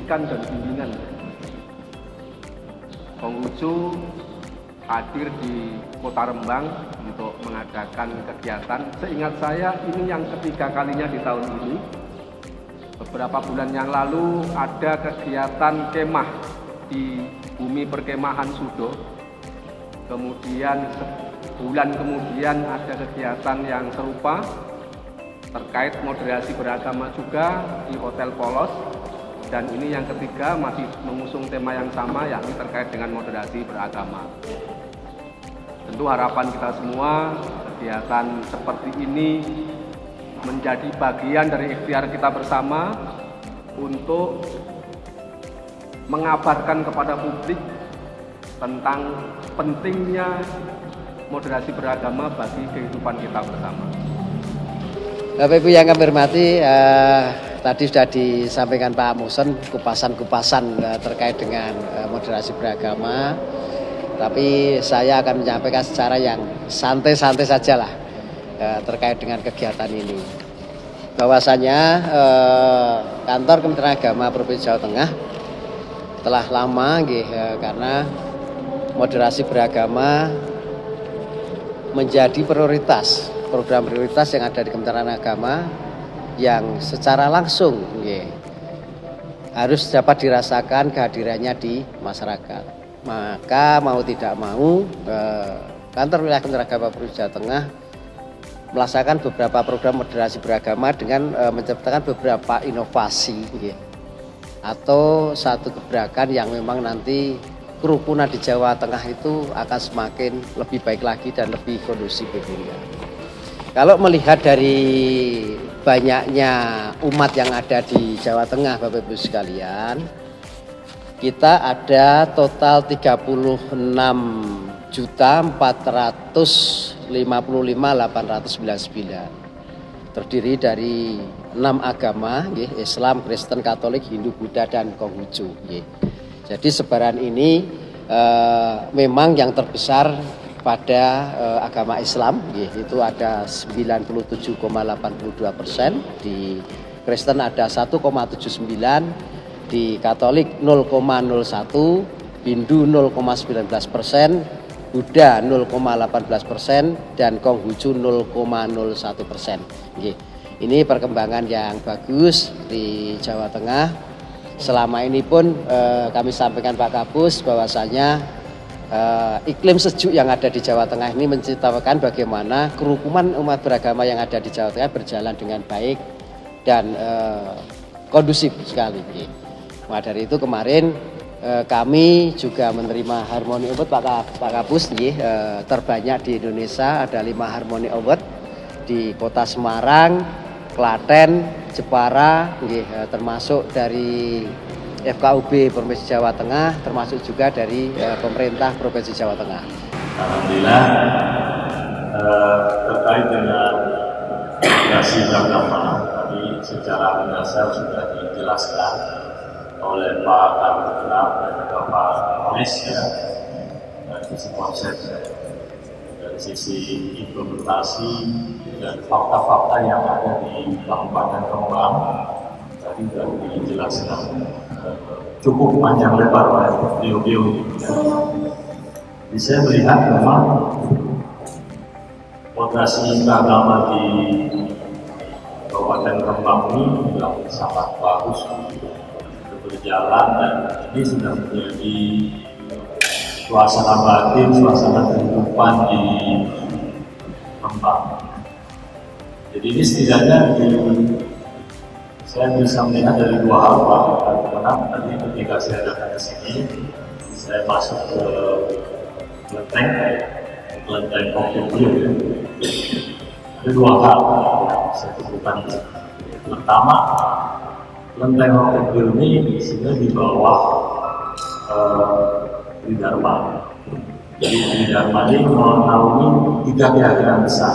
pendidikan dan bimbingan. Konghucu hadir di Kota Rembang untuk mengadakan kegiatan. Seingat saya ini yang ketiga kalinya di tahun ini. Beberapa bulan yang lalu ada kegiatan kemah di Bumi Perkemahan Sudo. Kemudian sebulan kemudian ada kegiatan yang serupa terkait moderasi beragama juga di Hotel Polos. Dan ini yang ketiga masih mengusung tema yang sama, yakni terkait dengan moderasi beragama. Tentu harapan kita semua kegiatan seperti ini menjadi bagian dari ikhtiar kita bersama untuk mengabarkan kepada publik tentang pentingnya moderasi beragama bagi kehidupan kita bersama. Bapak Ibu yang kami hormati, tadi sudah disampaikan Pak Musen kupasan-kupasan terkait dengan moderasi beragama. Tapi saya akan menyampaikan secara yang santai-santai saja lah terkait dengan kegiatan ini. Bahwasanya kantor Kementerian Agama Provinsi Jawa Tengah telah lama karena moderasi beragama menjadi prioritas, program prioritas yang ada di Kementerian Agama yang secara langsung harus dapat dirasakan kehadirannya di masyarakat. Maka mau tidak mau kantor wilayah Kementerian Agama Provinsi Jawa Tengah melaksanakan beberapa program moderasi beragama dengan menciptakan beberapa inovasi atau satu gebrakan yang memang nanti kerukunan di Jawa Tengah itu akan semakin lebih baik lagi dan lebih kondusif. Kalau melihat dari banyaknya umat yang ada di Jawa Tengah, Bapak Ibu sekalian, kita ada total 36.455.899. Terdiri dari 6 agama, Islam, Kristen, Katolik, Hindu, Buddha, dan Konghucu. Jadi sebaran ini memang yang terbesar pada agama Islam, itu ada 97,82%, di Kristen ada 1,79%, di Katolik 0,01%, Hindu 0,19%, Buddha 0,18%, dan Konghucu 0,01%. Ini perkembangan yang bagus di Jawa Tengah. Selama ini pun kami sampaikan Pak Kapus bahwasanya iklim sejuk yang ada di Jawa Tengah ini menciptakan bagaimana kerukunan umat beragama yang ada di Jawa Tengah berjalan dengan baik dan kondusif sekali. Nah, dari itu kemarin kami juga menerima Harmony Award Pak Kapus terbanyak di Indonesia, ada 5 Harmony Award di Kota Semarang, Klaten, Jepara, termasuk dari FKUB Provinsi Jawa Tengah, termasuk juga dari pemerintah Provinsi Jawa Tengah. Alhamdulillah terkait dengan moderasi beragama tadi secara mendasar sudah dijelaskan oleh Pak Karuna dan juga Pak Olis dari sisi konsep, dari sisi implementasi dan fakta-fakta yang ada di Kabupaten Rembang tadi sudah dijelaskan cukup panjang lebar oleh beliau-beliau. Jadi saya melihat memang moderasi beragama di Kabupaten Rembang ini sangat bagus berjalan, dan ini sudah menjadi suasana batin, suasana kehidupan di Rembang. Jadi ini setidaknya saya bisa melihat dari 2 hal, Pak. Karena tadi ketika saya datang ke sini, saya masuk ke kelenteng Kokyo. Ada 2 hal yang saya sebutkan. Pertama, kelenteng Kokyo ini sebenarnya di bawah Tridharma. Jadi Tridharma ini menaungi 3 keyakinan besar,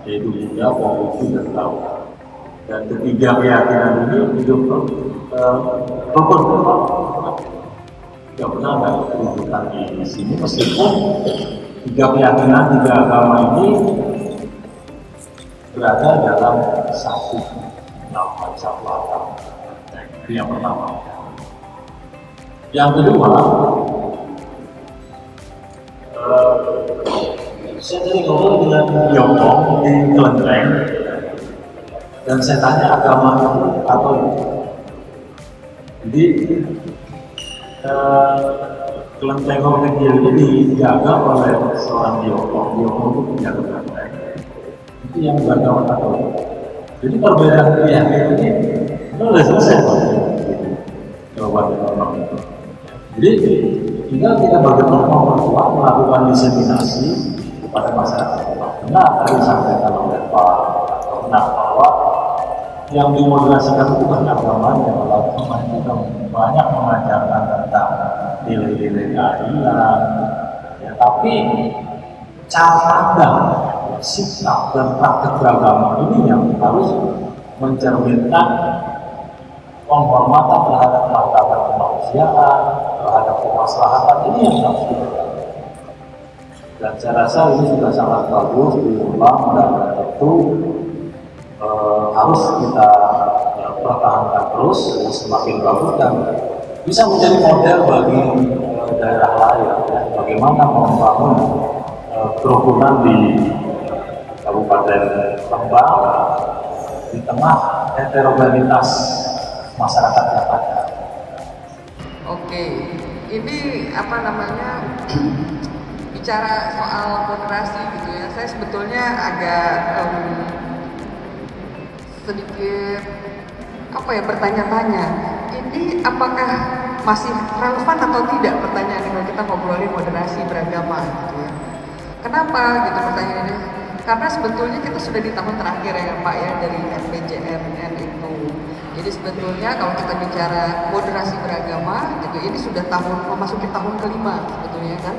yaitu Buddha, Konghucu, dan Tao. Dan ketiga keyakinan ini hidup rukun. Tidak pernah ada kerukunan di sini, meskipun 3 keyakinan, 3 agama ini berada dalam satu agama. Itu yang pertama. Yang kedua, saya tadi ngobrol dengan Yongkong di Kelenteng, dan saya tanya agama itu Katolik. Jadi Kelenteng kecil ini dijaga oleh seorang Yongkong itu punya kelenteng. Itu yang beragama Katolik. Jadi perbedaan keyakinan ini sudah selesai jawabannya orang itu. Jadi tinggal kita bagaimana memperkuat melakukan diseminasi kepada masyarakat. Benar tadi disampaikan oleh Pak Renat bahwa yang dimoderasikan itu bukan agamanya, kalau agamanya itu banyak mengajarkan tentang nilai-nilai keadilan, ya, tapi cara pandang, sikap dan praktek beragama ini yang harus mencerminkan penghormatan terhadap martabat kemanusiaan, terhadap kemaslahatan, ini yang harus kita lakukan. Dan saya rasa ini sudah sangat bagus diulang dan tentu harus kita pertahankan terus, semakin bagus dan bisa menjadi model bagi daerah lain. Ya. Bagaimana membangun kerukunan di Kabupaten Lembang di tengah heterogenitas masyarakat yang ada. Oke, ini apa namanya bicara soal moderasi gitu ya. Saya sebetulnya agak sedikit apa ya bertanya-tanya. Ini apakah masih relevan atau tidak pertanyaan kalau kita ngobrolin moderasi beragama gitu ya. Kenapa gitu pertanyaannya? Karena sebetulnya kita sudah di tahun terakhir ya Pak ya dari RPJMN itu. Jadi sebetulnya kalau kita bicara moderasi beragama gitu, ini sudah memasuki tahun kelima sebetulnya kan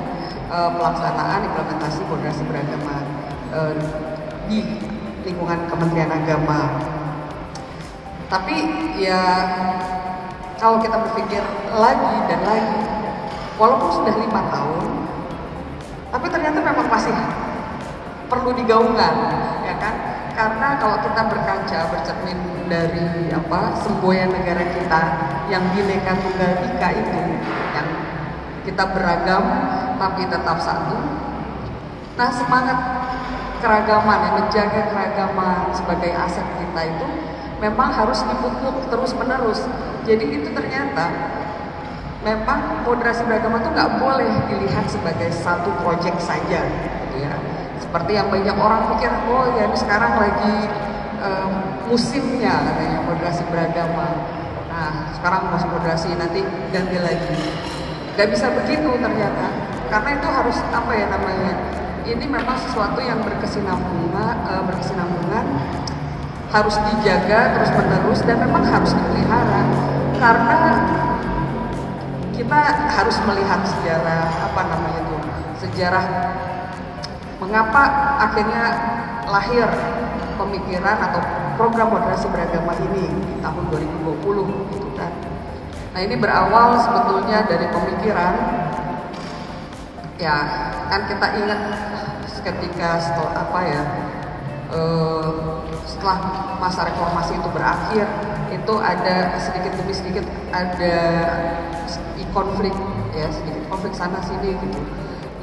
pelaksanaan implementasi moderasi beragama di lingkungan Kementerian Agama. Tapi ya kalau kita berpikir lagi dan lagi, walaupun sudah 5 tahun, tapi ternyata memang masih perlu digaungkan, ya kan? Karena kalau kita bercermin dari semboyan negara kita yang Bhinneka Tunggal Ika itu, yang kita beragam tapi tetap satu. Nah, semangat keragaman, yang menjaga keragaman sebagai aset kita itu memang harus dipupuk terus-menerus. Jadi itu ternyata memang moderasi beragama itu nggak boleh dilihat sebagai satu proyek saja, gitu ya. Seperti yang banyak orang pikir, oh ya ini sekarang lagi musimnya katanya moderasi beragama. Nah sekarang masuk moderasi, nanti ganti lagi. Gak bisa begitu ternyata, karena itu harus ini memang sesuatu yang berkesinambungan, harus dijaga terus menerus dan memang harus dipelihara. Karena kita harus melihat sejarah mengapa akhirnya lahir pemikiran atau program moderasi beragama ini di tahun 2020 gitu kan. Nah ini berawal sebetulnya dari pemikiran ya kan, kita ingat ketika setelah masa reformasi itu berakhir, itu ada sedikit demi sedikit ada konflik ya, sedikit konflik sana sini gitu,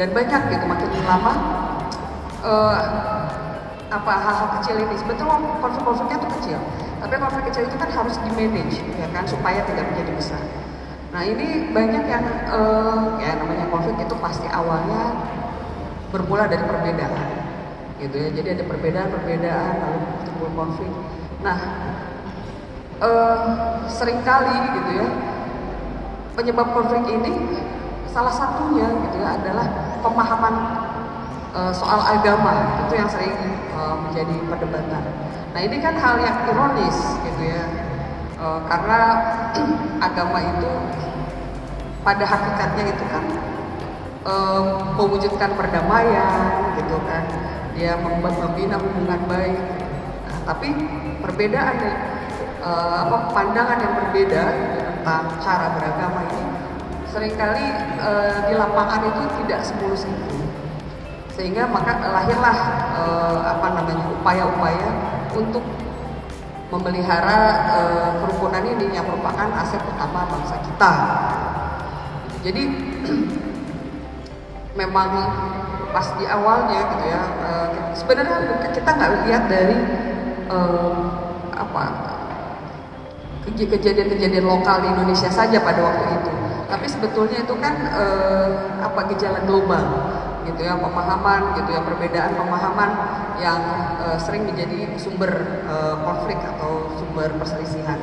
dan banyak gitu makin lama hal-hal kecil ini sebetulnya konflik-konfliknya itu kecil, tapi konflik kecil itu kan harus di-manage ya kan supaya tidak menjadi besar. Nah ini banyak yang namanya konflik itu pasti awalnya bermula dari perbedaan gitu ya, jadi ada perbedaan lalu timbul konflik. Nah seringkali gitu ya penyebab konflik ini salah satunya gitu ya adalah pemahaman soal agama, itu yang sering menjadi perdebatan. Nah ini kan hal yang ironis gitu ya, karena agama itu pada hakikatnya itu kan mewujudkan perdamaian gitu kan, dia membina hubungan baik. Nah, tapi perbedaan pandangan yang berbeda gitu, tentang cara beragama ini seringkali di lapangan itu tidak semulus itu, sehingga maka lahirlah upaya-upaya untuk memelihara kerukunan ini yang merupakan aset utama bangsa kita. Jadi memang pas di awalnya gitu ya, sebenarnya kita nggak lihat dari kejadian-kejadian lokal di Indonesia saja pada waktu itu, tapi sebetulnya itu kan gejala global gitu ya, pemahaman gitu ya, perbedaan pemahaman yang sering menjadi sumber konflik atau sumber perselisihan.